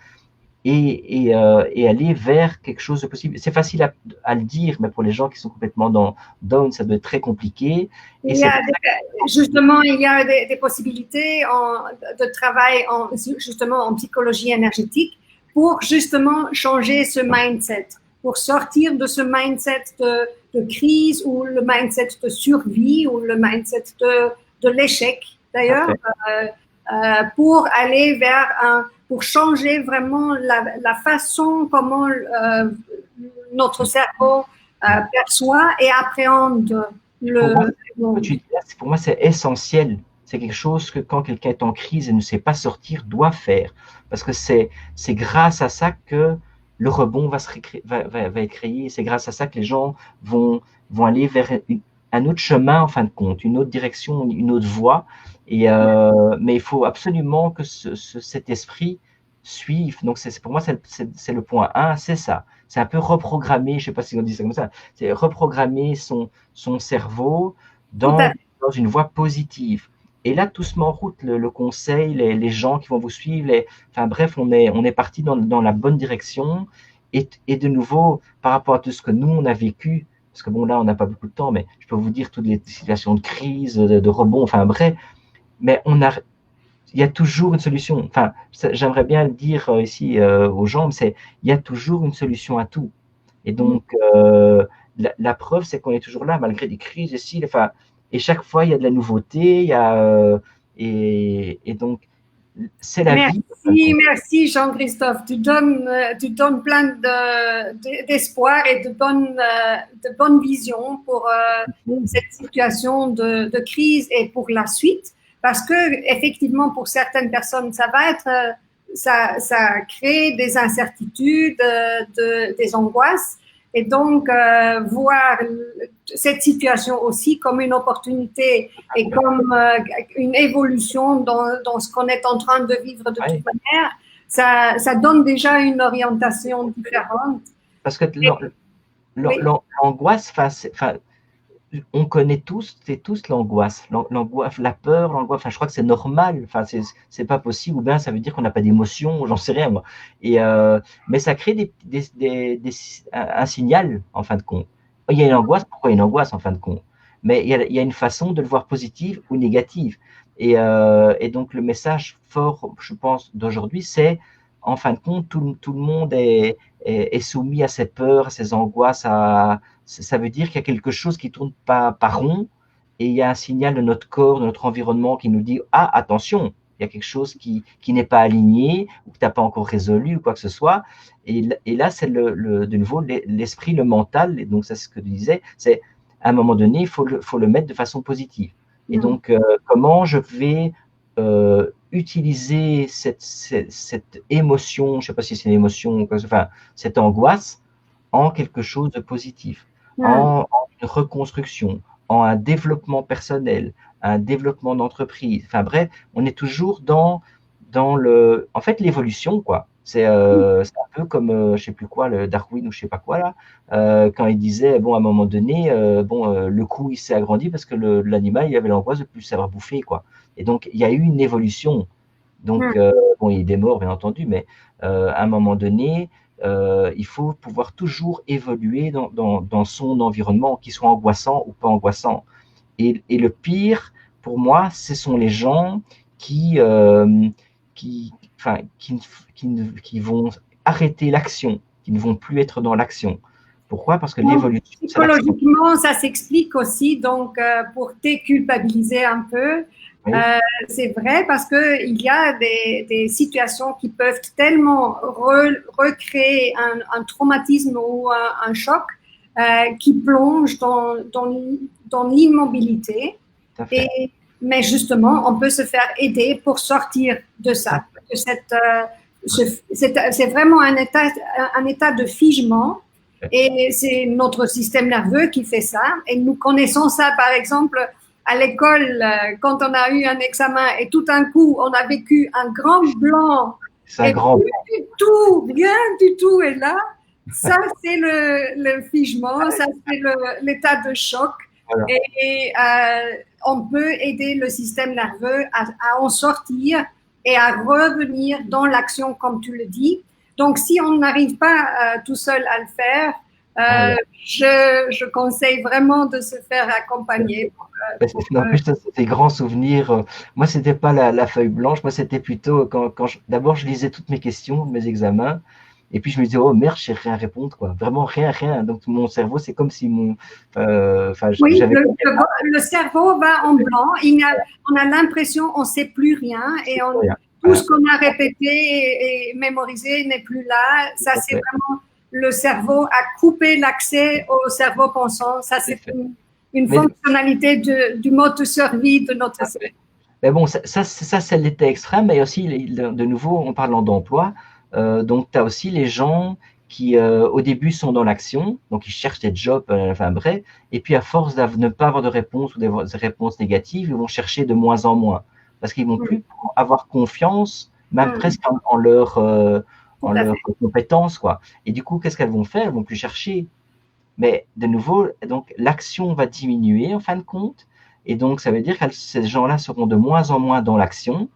et aller vers quelque chose de possible. C'est facile à le dire, mais pour les gens qui sont complètement down, ça doit être très compliqué. Et justement, il y a des possibilités de travail justement en psychologie énergétique pour justement changer ce mindset, pour sortir de ce mindset de crise ou le mindset de survie ou le mindset de l'échec d'ailleurs, pour aller vers pour changer vraiment la façon comment notre cerveau perçoit et appréhende pour moi, c'est essentiel. C'est quelque chose que quand quelqu'un est en crise et ne sait pas sortir, doit faire. Parce que c'est grâce à ça que le rebond va être créé. C'est grâce à ça que les gens vont aller vers un autre chemin, en fin de compte, une autre direction, une autre voie. Mais il faut absolument que cet esprit suive. Donc, pour moi, c'est le point 1, c'est ça. C'est un peu reprogrammer, je ne sais pas si on dit ça comme ça, c'est reprogrammer son cerveau dans une voie positive. Et là, tout se met en route, le conseil, les gens qui vont vous suivre, enfin bref, on est parti dans la bonne direction. Et de nouveau, par rapport à tout ce que nous, on a vécu, parce que bon, là, on n'a pas beaucoup de temps, mais je peux vous dire toutes les situations de crise, de rebond, enfin bref, mais il y a toujours une solution. Enfin, j'aimerais bien le dire ici aux gens, mais il y a toujours une solution à tout. Et donc, la preuve, c'est qu'on est toujours là, malgré des crises, et chaque fois, il y a de la nouveauté, et donc, c'est la vie. Merci Jean-Christophe. Tu donnes plein d'espoir et de bonnes visions pour cette situation de crise et pour la suite. Parce que effectivement, pour certaines personnes, ça crée des incertitudes, des angoisses. Et donc, voir cette situation aussi comme une opportunité et comme une évolution dans ce qu'on est en train de vivre de toute manière, ça donne déjà une orientation différente. Parce que l'angoisse, on connaît tous et tous l'angoisse, l'angoisse, la peur, l'angoisse. Enfin, je crois que c'est normal. Enfin, c'est pas possible. Ou bien ça veut dire qu'on n'a pas d'émotion. J'en sais rien moi. Et mais ça crée un signal en fin de compte. Il y a une angoisse. Pourquoi une angoisse en fin de compte? Mais il y a une façon de le voir positive ou négative. Et donc le message fort, je pense, d'aujourd'hui, c'est en fin de compte, tout le monde est soumis à ses peurs, à ses angoisses, ça veut dire qu'il y a quelque chose qui tourne pas rond et il y a un signal de notre corps, de notre environnement qui nous dit ah attention, il y a quelque chose qui n'est pas aligné ou que tu n'as pas encore résolu ou quoi que ce soit. Et là, c'est de nouveau l'esprit, le mental. Et donc, c'est ce que tu disais, c'est à un moment donné, il faut le mettre de façon positive. Et donc, comment je vais utiliser cette émotion, je ne sais pas si c'est une émotion, enfin, cette angoisse, en quelque chose de positif, en une reconstruction, en un développement personnel, un développement d'entreprise. Enfin bref, on est toujours dans en fait, l'évolution, quoi. C'est un peu comme, je sais plus quoi, le Darwin ou je sais pas quoi, là, quand il disait, bon, à un moment donné, le cou, il s'est agrandi parce que l'animal, il avait l'angoisse de plus savoir bouffer, quoi. Et donc, il y a eu une évolution. Donc, bon, il est mort, bien entendu, mais à un moment donné, il faut pouvoir toujours évoluer dans son environnement, qu'il soit angoissant ou pas angoissant. Et le pire, pour moi, ce sont les gens qui vont arrêter l'action, qui ne vont plus être dans l'action. Pourquoi? Parce que l'évolution, psychologiquement, ça s'explique aussi, donc pour déculpabiliser un peu. Oui. C'est vrai parce qu'il y a des situations qui peuvent tellement recréer un traumatisme ou un choc qui plonge dans l'immobilité. Mais justement, on peut se faire aider pour sortir de ça. C'est vraiment un état de figement et c'est notre système nerveux qui fait ça. Et nous connaissons ça, par exemple, à l'école, quand on a eu un examen et tout d'un coup, on a vécu un grand blanc. Et rien du tout est là. Ça, c'est le figement, ça, c'est l'état de choc. Voilà. Et on peut aider le système nerveux à en sortir et à revenir dans l'action, comme tu le dis. Donc, si on n'arrive pas tout seul à le faire, je conseille vraiment de se faire accompagner. En plus, c'est des grands souvenirs. Moi, c'était pas la feuille blanche. Moi, c'était plutôt quand d'abord, je lisais toutes mes questions, mes examens. Et puis je me disais, oh merde, je sais rien répondre, quoi. Vraiment rien. Donc mon cerveau, c'est comme si oui, le cerveau va en blanc. On a l'impression on ne sait plus rien et tout ce qu'on a répété et mémorisé n'est plus là. Ça, c'est vraiment le cerveau a coupé l'accès au cerveau pensant. Ça, c'est une fonctionnalité du mode de survie de notre cerveau. Mais bon, ça c'est l'état extrême, mais aussi, de nouveau, en parlant d'emploi, donc tu as aussi les gens qui au début sont dans l'action, donc ils cherchent des jobs, enfin bref, et puis à force de ne pas avoir de réponse ou des réponses négatives, ils vont chercher de moins en moins, parce qu'ils vont plus avoir confiance, même presque en leurs compétences, quoi. Et du coup, qu'est-ce qu'elles vont faire? Elles vont plus chercher. Mais de nouveau, donc l'action va diminuer en fin de compte, et donc ça veut dire que ces gens-là seront de moins en moins dans l'action.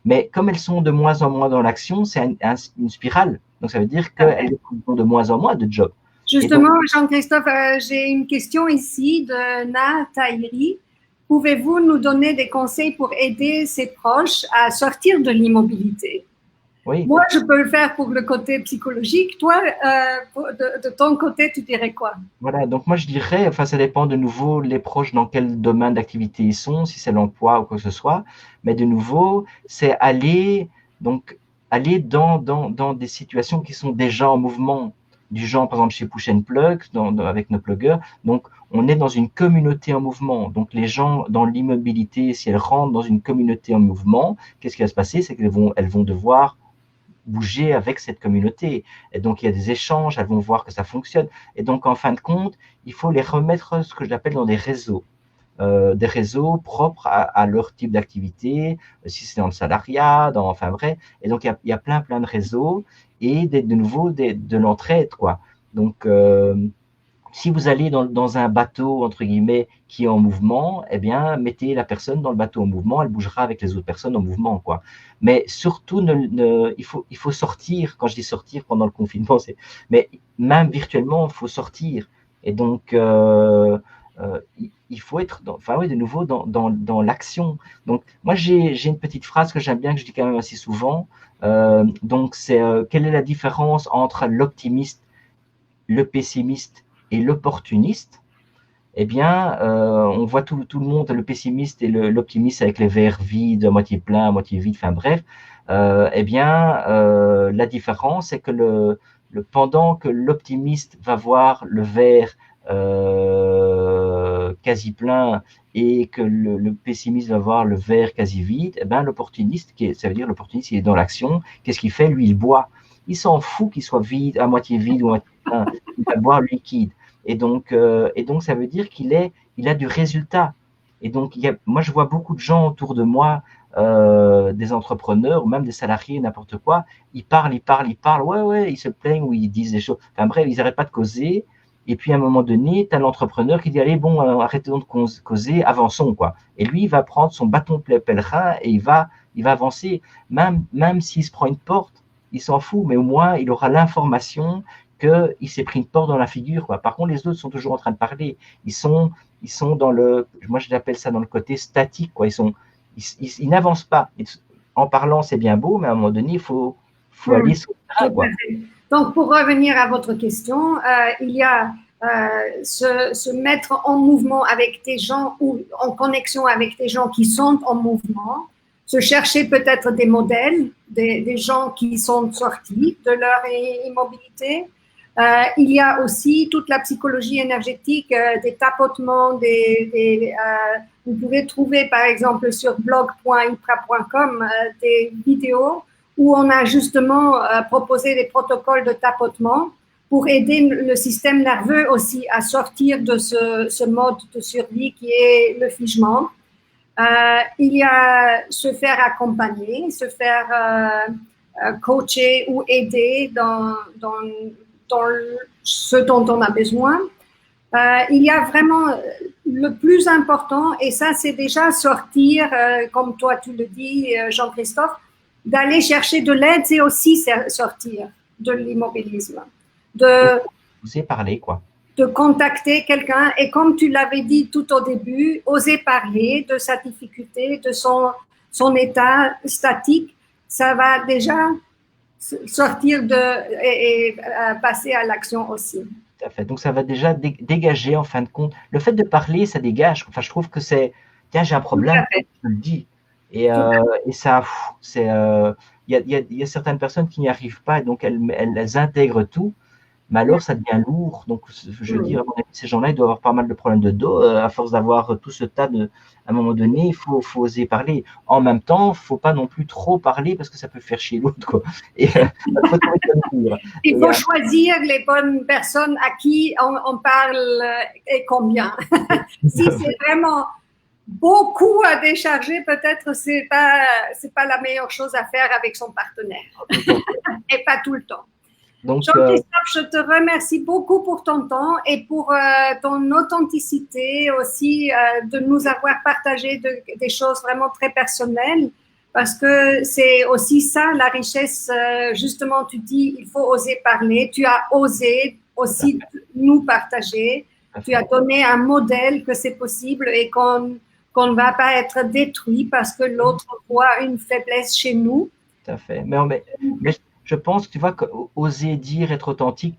Mais comme elles sont de moins en moins dans l'action, c'est une spirale. Donc, ça veut dire qu'elles ont de moins en moins de jobs. Justement, Jean-Christophe, j'ai une question ici de Na Tahiri. Pouvez-vous nous donner des conseils pour aider ses proches à sortir de l'immobilité? Oui. Moi, je peux le faire pour le côté psychologique. Toi, de ton côté, tu dirais quoi? Voilà, donc moi, je dirais, enfin, ça dépend de nouveau les proches dans quel domaine d'activité ils sont, si c'est l'emploi ou quoi que ce soit. Mais de nouveau, c'est aller dans des situations qui sont déjà en mouvement, du genre, par exemple, chez Push and Plug, avec nos pluggers. Donc, on est dans une communauté en mouvement. Donc, les gens dans l'immobilité, si elles rentrent dans une communauté en mouvement, qu'est-ce qui va se passer? C'est qu'elles vont devoir bouger avec cette communauté. Et donc, il y a des échanges, elles vont voir que ça fonctionne. Et donc, en fin de compte, il faut les remettre, ce que j'appelle, dans des réseaux propres à leur type d'activité, si c'est dans le salariat, enfin bref. Et donc, il y a plein de réseaux et de nouveau de l'entraide, quoi. Donc, si vous allez dans un bateau, entre guillemets, qui est en mouvement, eh bien, mettez la personne dans le bateau en mouvement, elle bougera avec les autres personnes en mouvement, quoi. Mais surtout, il faut sortir. Quand je dis sortir pendant le confinement, mais même virtuellement, il faut sortir. Et donc, il faut être, enfin oui, de nouveau, dans l'action. Donc, moi, j'ai une petite phrase que j'aime bien, que je dis quand même assez souvent. Donc, c'est quelle est la différence entre l'optimiste, le pessimiste et l'opportuniste? Eh bien, on voit tout le monde, le pessimiste et l'optimiste avec les verres vides, à moitié plein, à moitié vide, enfin bref. Eh bien, la différence, c'est que pendant que l'optimiste va voir le verre quasi plein et que le pessimiste va voir le verre quasi vide, eh bien, l'opportuniste, ça veut dire l'opportuniste, il est dans l'action. Qu'est-ce qu'il fait? Lui, il boit. Il s'en fout qu'il soit vide, à moitié vide ou à moitié plein. Il va boire le liquide. Et donc, ça veut dire il a du résultat. Et donc, moi, je vois beaucoup de gens autour de moi, des entrepreneurs ou même des salariés, n'importe quoi. Ils parlent. Ouais, ils se plaignent ou ils disent des choses. Enfin bref, ils n'arrêtent pas de causer. Et puis, à un moment donné, tu as l'entrepreneur qui dit, allez, bon, arrêtons de causer, avançons, quoi. Et lui, il va prendre son bâton pèlerin et il va avancer. Même s'il se prend une porte, il s'en fout, mais au moins, il aura l'information qu'il s'est pris une porte dans la figure, quoi. Par contre, les autres sont toujours en train de parler. Ils sont dans moi je l'appelle ça dans le côté statique, quoi. Ils n'avancent pas. En parlant, c'est bien beau, mais à un moment donné, il faut aller sur le terrain, quoi. Donc, pour revenir à votre question, il y a se mettre en mouvement avec des gens ou en connexion avec des gens qui sont en mouvement, se chercher peut-être des modèles, des gens qui sont sortis de leur immobilité. Il y a aussi toute la psychologie énergétique, des tapotements, vous pouvez trouver par exemple sur blog.ipra.com des vidéos où on a justement proposé des protocoles de tapotement pour aider le système nerveux aussi à sortir de ce mode de survie qui est le figement. Il y a se faire accompagner, se faire coacher ou aider dans ce dont on a besoin. Il y a vraiment le plus important, et ça c'est déjà sortir, comme toi tu le dis Jean-Christophe, d'aller chercher de l'aide, c'est aussi sortir de l'immobilisme. Oser parler, quoi. De contacter quelqu'un et comme tu l'avais dit tout au début, oser parler de sa difficulté, de son état statique, ça va déjà sortir et passer à l'action aussi. Tout à fait. Donc, ça va déjà dégager, en fin de compte. Le fait de parler, ça dégage. Enfin, je trouve que c'est, tiens, j'ai un problème, je le dis. Et ça, il y a certaines personnes qui n'y arrivent pas, et donc elles intègrent tout. Mais alors, ça devient lourd. Donc, je veux dire, à mon avis, ces gens-là, ils doivent avoir pas mal de problèmes de dos. À force d'avoir tout ce tas à un moment donné, il faut oser parler. En même temps, il ne faut pas non plus trop parler parce que ça peut faire chier l'autre, quoi. Et, il faut choisir les bonnes personnes à qui on parle et combien. Si c'est vraiment beaucoup à décharger, peut-être c'est pas la meilleure chose à faire avec son partenaire. Et pas tout le temps. Jean-Christophe, je te remercie beaucoup pour ton temps et pour ton authenticité aussi, de nous avoir partagé des choses vraiment très personnelles, parce que c'est aussi ça la richesse. Justement, tu dis il faut oser parler. Tu as osé aussi nous partager. Tu as donné un modèle que c'est possible et qu'on ne va pas être détruit parce que l'autre voit une faiblesse chez nous. Tout à fait. Mais je pense, tu vois, qu'oser dire, être authentique,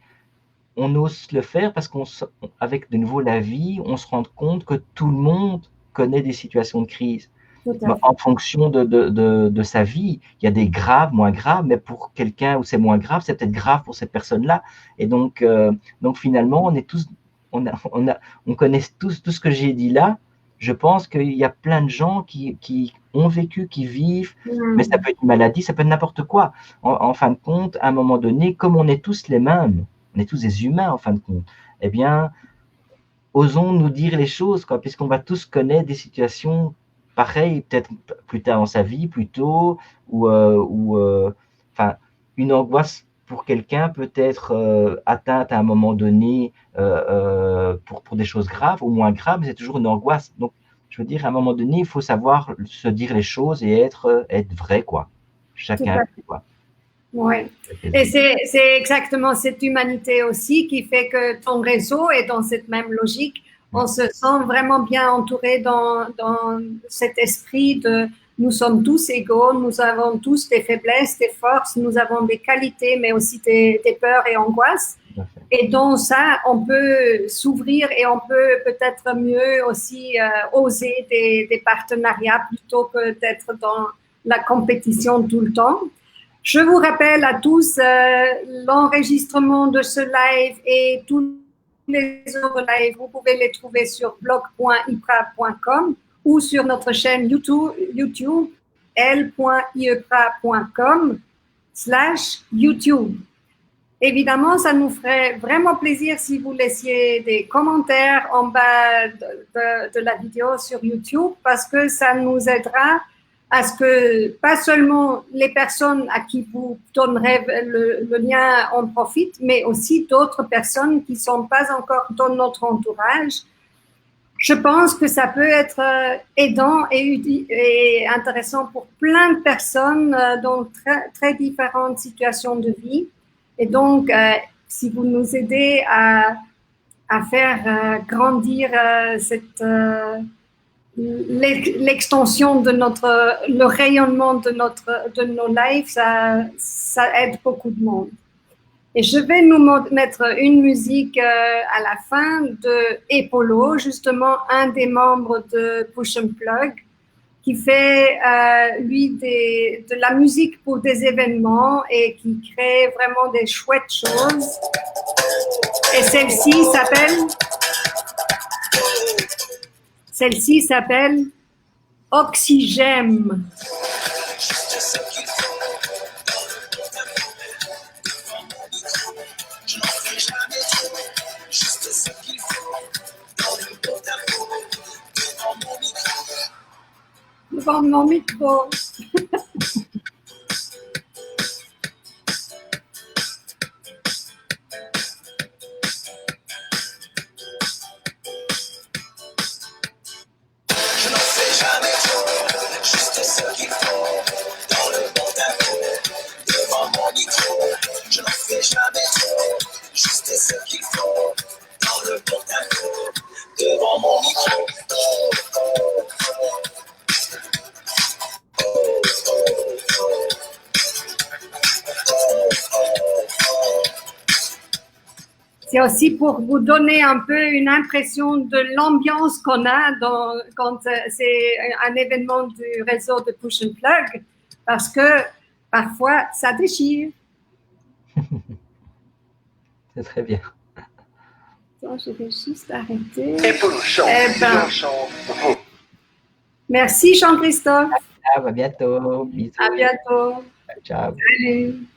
on ose le faire parce qu'avec de nouveau la vie, on se rend compte que tout le monde connaît des situations de crise. En fonction de sa vie, il y a des graves, moins graves, mais pour quelqu'un où c'est moins grave, c'est peut-être grave pour cette personne-là. Et donc finalement, on connaît tous tout ce que j'ai dit là. Je pense qu'il y a plein de gens qui ont vécu, qui vivent, mais ça peut être une maladie, ça peut être n'importe quoi. En fin de compte, à un moment donné, comme on est tous les mêmes, on est tous des humains en fin de compte, eh bien, osons nous dire les choses, quoi, puisqu'on va tous connaître des situations pareilles, peut-être plus tard dans sa vie, plus tôt, ou une angoisse pour quelqu'un peut être atteinte à un moment donné pour des choses graves ou moins graves, mais c'est toujours une angoisse. Donc, je veux dire, à un moment donné, il faut savoir se dire les choses et être vrai, quoi. Chacun, quoi. Oui. Et c'est exactement cette humanité aussi qui fait que ton réseau est dans cette même logique. On se sent vraiment bien entouré dans cet esprit de nous sommes tous égaux, nous avons tous des faiblesses, des forces, nous avons des qualités, mais aussi des peurs et angoisses. Et dans ça, on peut s'ouvrir et on peut peut-être mieux aussi oser des partenariats plutôt que d'être dans la compétition tout le temps. Je vous rappelle à tous l'enregistrement de ce live et tous les autres lives, vous pouvez les trouver sur blog.ipra.com ou sur notre chaîne YouTube l.iepra.com/YouTube. Évidemment, ça nous ferait vraiment plaisir si vous laissiez des commentaires en bas de la vidéo sur YouTube parce que ça nous aidera à ce que pas seulement les personnes à qui vous donnerez le lien en profitent, mais aussi d'autres personnes qui ne sont pas encore dans notre entourage. Je pense que ça peut être aidant et intéressant pour plein de personnes dans très différentes situations de vie. Et donc, si vous nous aidez à faire grandir l'extension de le rayonnement de nos lives, ça aide beaucoup de monde. Et je vais nous mettre une musique à la fin de Epolo, justement un des membres de Push and Plug, qui fait lui de la musique pour des événements et qui crée vraiment des chouettes choses. Et celle-ci s'appelle Oxygène. Devant mon micro. C'est aussi pour vous donner un peu une impression de l'ambiance qu'on a quand c'est un événement du réseau de Push and Plug, parce que parfois, ça déchire. C'est très bien. Attends, je vais juste arrêter. Merci Jean-Christophe. À bientôt. Bisous. À bientôt. Ciao. Salut.